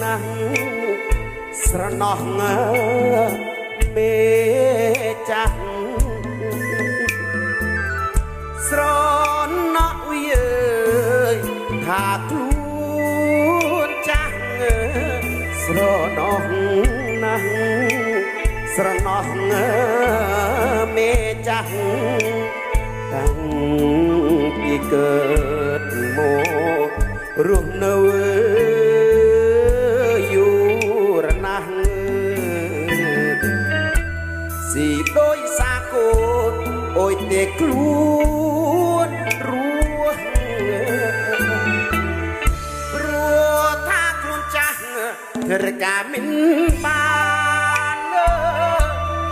ណាស់ស្រណោះមេចាស់ស្រណោះវាថាខ្លួនចាស់ស្រណោះណាស់ស្រណោះមេចាស់តាំងពីកើតមករស់នៅយូរណាស់ស៊ីដោយសាកូនអុយតែខ្លួនរស់ព្រោះថាខ្លួនចាស់រកាមិនបាន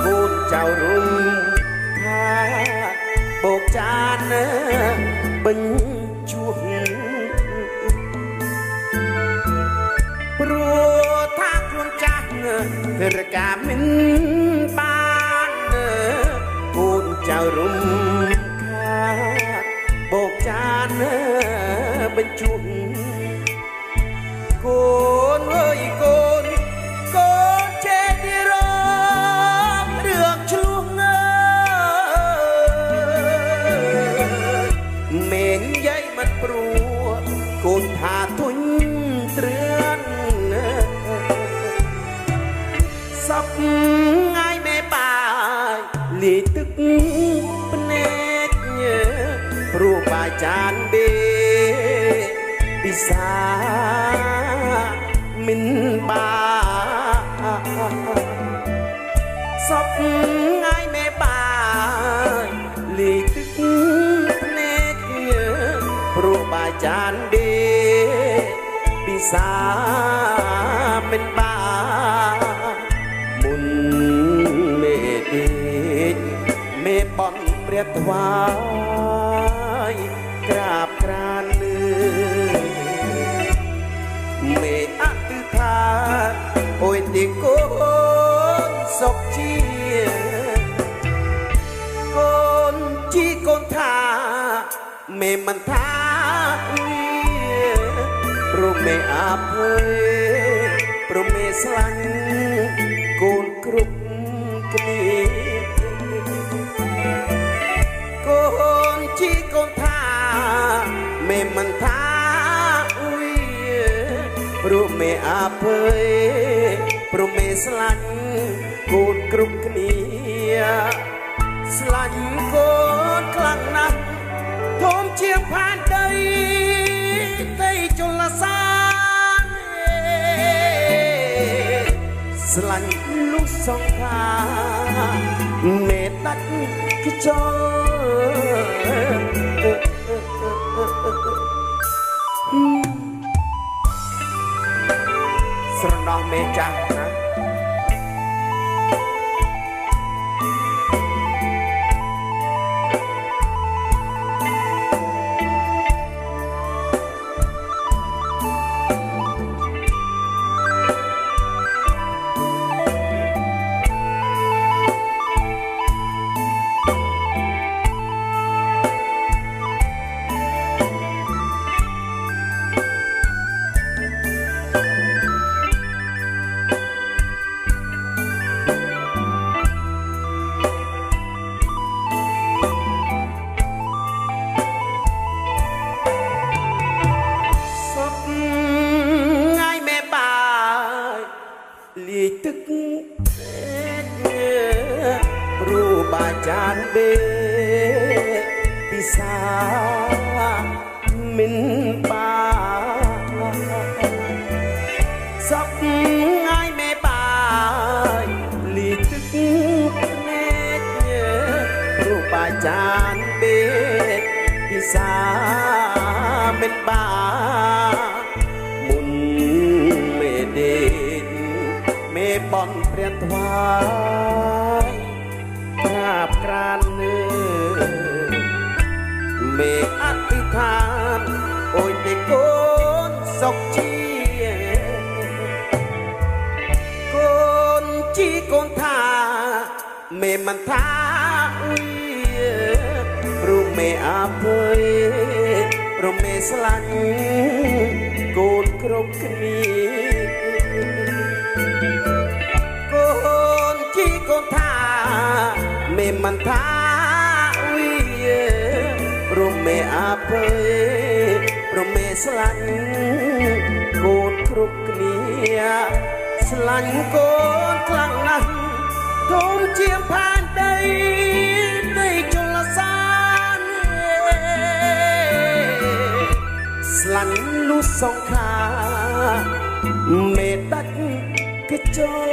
កូនចៅរុំថាបោកចានបញ្ជួព្រោះថាខ្លួនចាស់រកាមិនបានកូនចៅរុំខាតបោកចានបញ្ជួកូនអើយកូនកូនចេះទីរំរឿងឆ្លងមេនយាយមិនព្រោះកូនថាទុញត្រឿនសពថ្ងៃមេបាយលីទឹកភ្នែកព្រោះបាយចានបេពិសាមិនសពថ្ងៃមេបាយលីទឹកភ្នែកព្រោះបាយចានបេពិសាមិនមុនមេដេកមេបនព្រះថ្វាយក្រាបក្រានមេអធិដ្ឋានអុយទីកូនសុខជាកូនជីកូនថាមេមិនថាព្រមមេអភ័យព្រមមេស្លាញ់កូនគ្រប់គ្នាកូនជីកូនថាមេមិនថាអ៊ុយព្រមមេអភ័យព្រមមេស្លាញ់កូនគ្រប់គ្នាស្លាញ់កូនខ្លាំងណាស់ធំជាផានដីដីជលសាស្លាញ់លុះសង្ខាមេដាច់ខ្ចលស្រណោះមេចាស់ណាចានបេពិសាមិនសពថ្ងៃមេបាយលីទឹកភ្នែកព្រោះបាចានបេពិសាមិនមុនមេដេកមេបនព្រះថ្វាយក្រាបក្រានមេអធិដ្ឋានអុយតែកូនសុខជាកូនជីកូនថាមេមិនថាអ៊ុយព្រោះមេអភ័យព្រោះមេស្លាញ់កូនគ្រប់គ្នា មិនថាវីព្រមមេអាភ័យព្រមមេស្លាញ់កូនគ្រប់គ្នាស្លាញ់កូនខ្លាំងណាស់ធំជាផានដីនៃជលសានស្លាញ់លុះសងខាមេដាច់កញ្ចល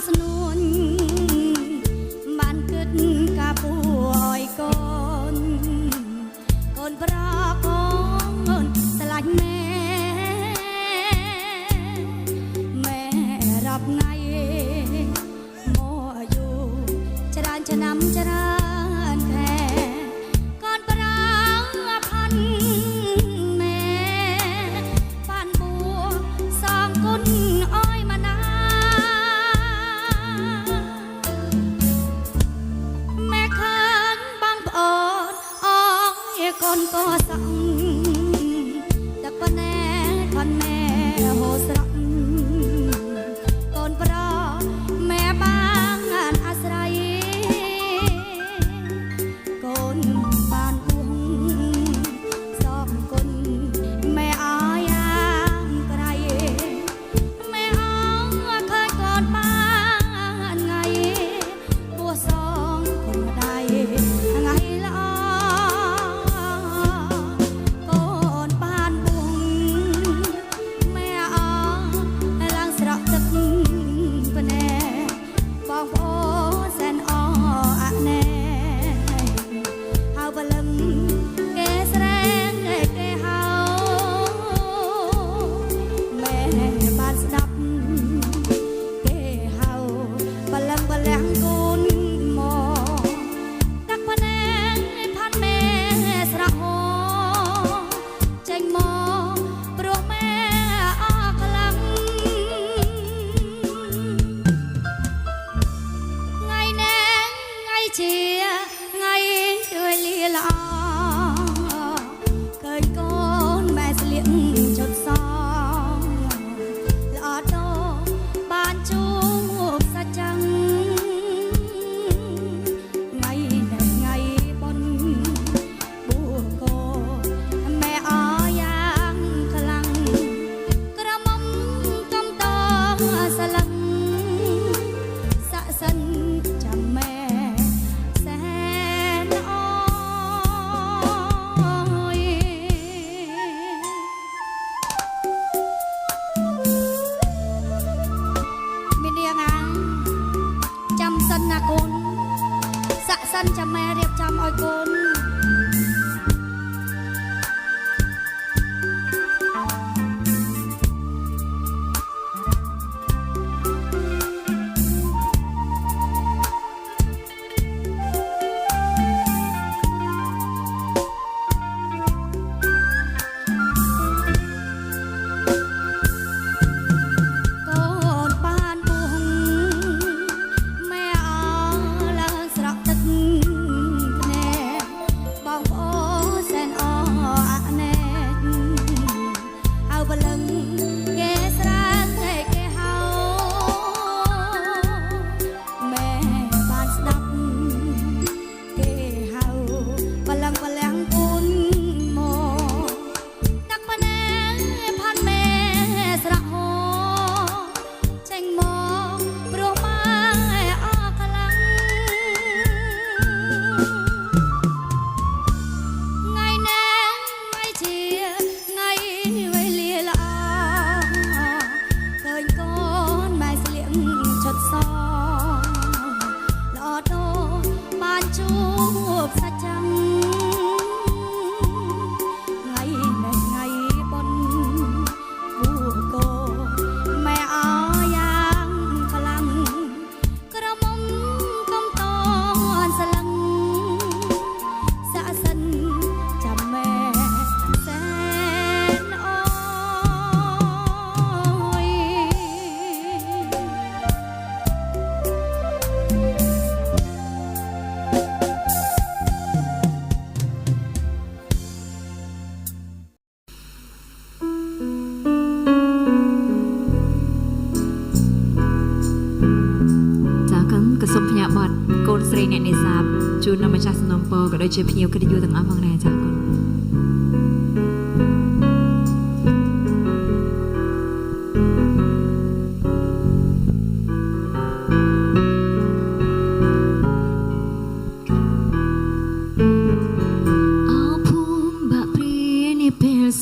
ស្នួនបានគិតកាពួយកូនកូនប្រកូនស្រឡាញ់ម៉ែរាប់ថ្ងៃមកអាយុច្រើនឆ្នាំច្រើនខែកូនប្រផាន់ម៉ែបានបួសងគុណអើយមកណាកូនក៏សង្តែប៉ុណ្ណែខនម៉ែហូស្រក់កូនប្រម៉ែបានអាស្រ័យកូនបានពុំសងគុណម៉ែអើយយ៉ាងក្រៃម៉ែអើយឃើញកូនបានថ្ងៃពោះសងគុណដៃថ្ងៃល្អណាកូនសាក់សិនចាំម៉ែរៀបចំឲ្យកូនក ជួននៅម្ចាស់សំណពរក៏ដូចជាភ្ញៀវកិត្តិយសទាំងអស់ផងដែរចាគុណ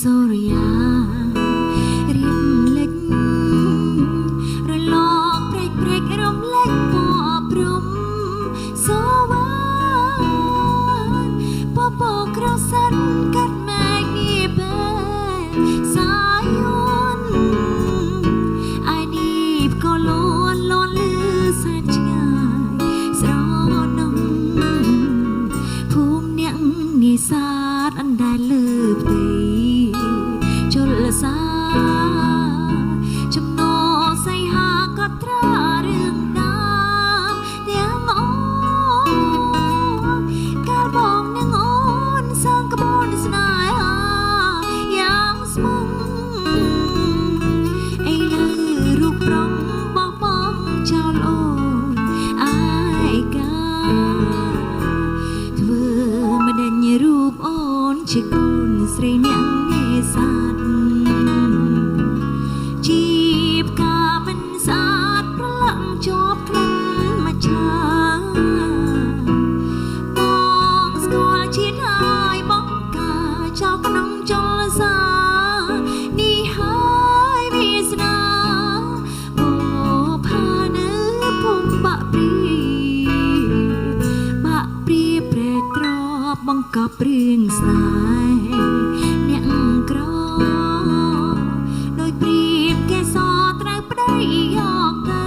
សូរិយារៀបលេចរលកព្រែកព្រែករំលែកពណ៌ព្រំសូវ៉ាពពកក្រសាត់កាត់មែកនេះបែសាយនអាយនេះក៏លន់លន់លឺសាច់ឆ្ងាយស្រនំភូមិអ្នកនេសាទអណ្ដែតលើផ្ទៃសាចំណោសៃហាក៏ត្រារឿងដាទាំងអូកាលបងនឹងអូនសងក្បួនស្នេហាយ៉ាងស្មុងអីលើរូបប្រំបោះបង់ចោលអូនអាយកាធ្វើមិនដេញរូបអូនជាកូនស្រីអ្នកនេសាទជាប់ក្លិនមកឆាបងស្គាល់ជាតិហើយបងកាចោលក្នុងចលសានេះហើយវាសនាអូផានៅភូមិបាក់ព្រីប្រែត្របង្កប់រឿងស្នេហ៍អ្នកក្រដោយព្រៀបគេសត្រូវប្តីយកទៅ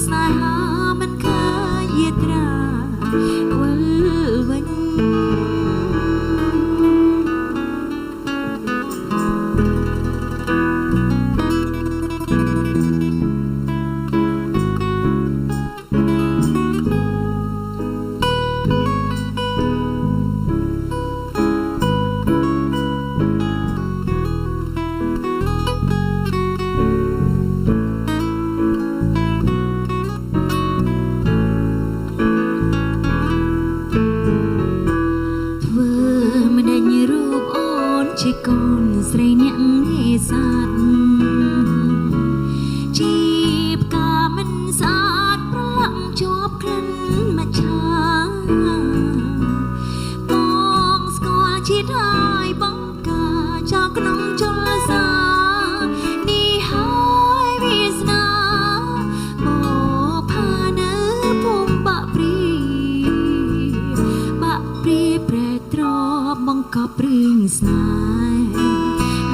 ស្នេហាមិនឃើញយាត្រាវិលវិញជាកូនស្រីអ្នកនេសាទជីបកាមិនស្អាតប្រឡាក់ជាប់ក្លិនមកឆាបងស្គាល់ជាតិហើយបងកាចោលក្នុងចលសានេះហើយវាសនាអូផានៅភូមិបាក់ព្រីប្រែត្របង្កប់រឿងស្នេហ៍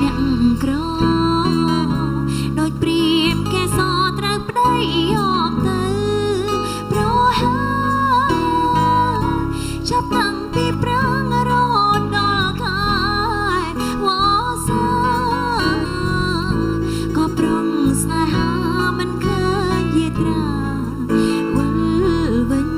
អ្នកក្រដោយព្រៀបគេសត្រូវប្តីយកទៅប្រហាចាប់តាំងពីប្រាំងរហូតដល់ខែវស្សាក៏ប្រងស្នេហាមិនឃើញយាត្រាវិលវិញ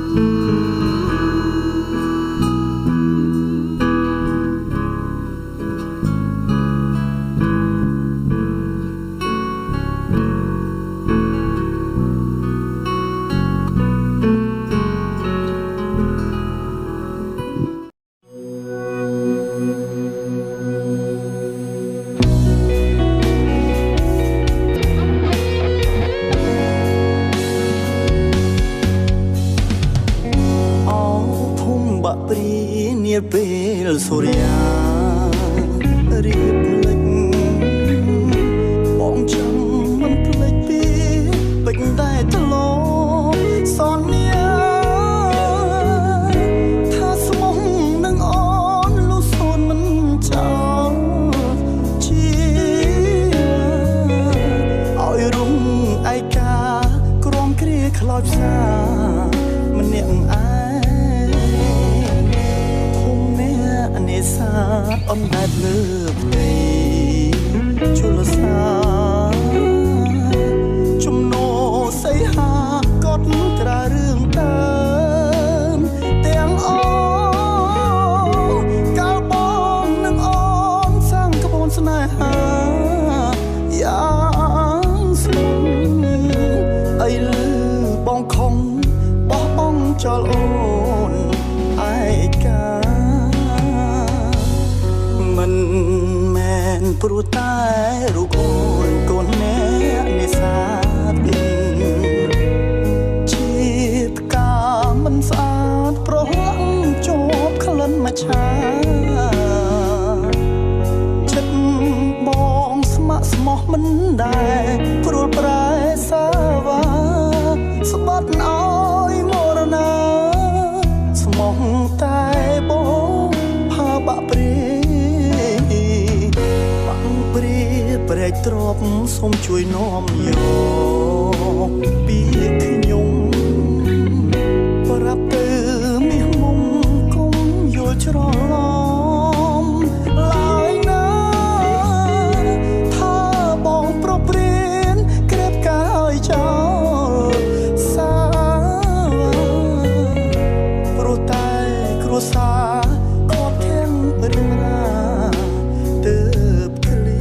ព្រីនាពេលសូរិយារៀបលេចបងចាំមិនភ្លេចពីពេញតែធ្លាប់សន្យាថាស្មោះនឹងអូនលុះសូនមិនចោលជាឲ្យរុំឯកាក្រំគ្រាខ្លោចផ្សាម្នាក់ឯនេសាទអនដែតលើផ្ទៃជលសាចំណោសៃហាកត់ត្រារឿងដើមទាំងអូកាលបងនឹងអូ ចោលអូនឯកាមិនមែនព្រោះតែរូបអូនកូនអ្នកនេសាទជាផ្កាមិនស្អាតប្រឡាក់ជាប់ក្លិនមច្ឆាចិត្តបងស្ម័គ្រស្មោះមិនដែរព្រួលប្រែសាវ៉ាស្បាត់ឲ្យមរណាស្មោះតែបងផាបាក់ព្រាបាក់ព្រាប្រែកទ្របសូមជួយនាំយកពីខ្ញុំប្រាប់ទៅមាសមុំគុំយល់ច្រឡំឡើយណាថាបងប្រព្រានក្រេបកាយចោលសាព្រោះតែគ្រួសារខកខាំងរឿងរ៉ាវទើបឃ្លា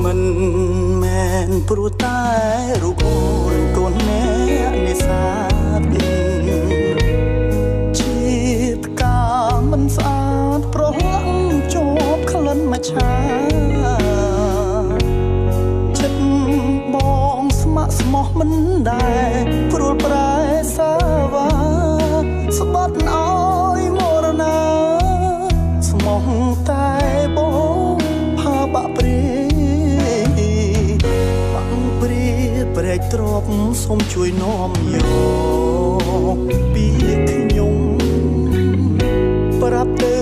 មិនមែនព្រោះតែរូបអូនកូនអ្នកនេសាទជាផ្កាមិនស្អាតប្រឡាក់ជាប់ក្លិនមច្ឆាចិត្តបងស្ម័គ្រស្មោះមិនដែរព្រួលប្រែសាវ៉ាស្បាត់ឲ្យមរណាស្មោះតែបងផាបាក់ព្រាប្រែកទ្របសូមជួយនាំយកពីខ្ញុំប្រាប់ទៅ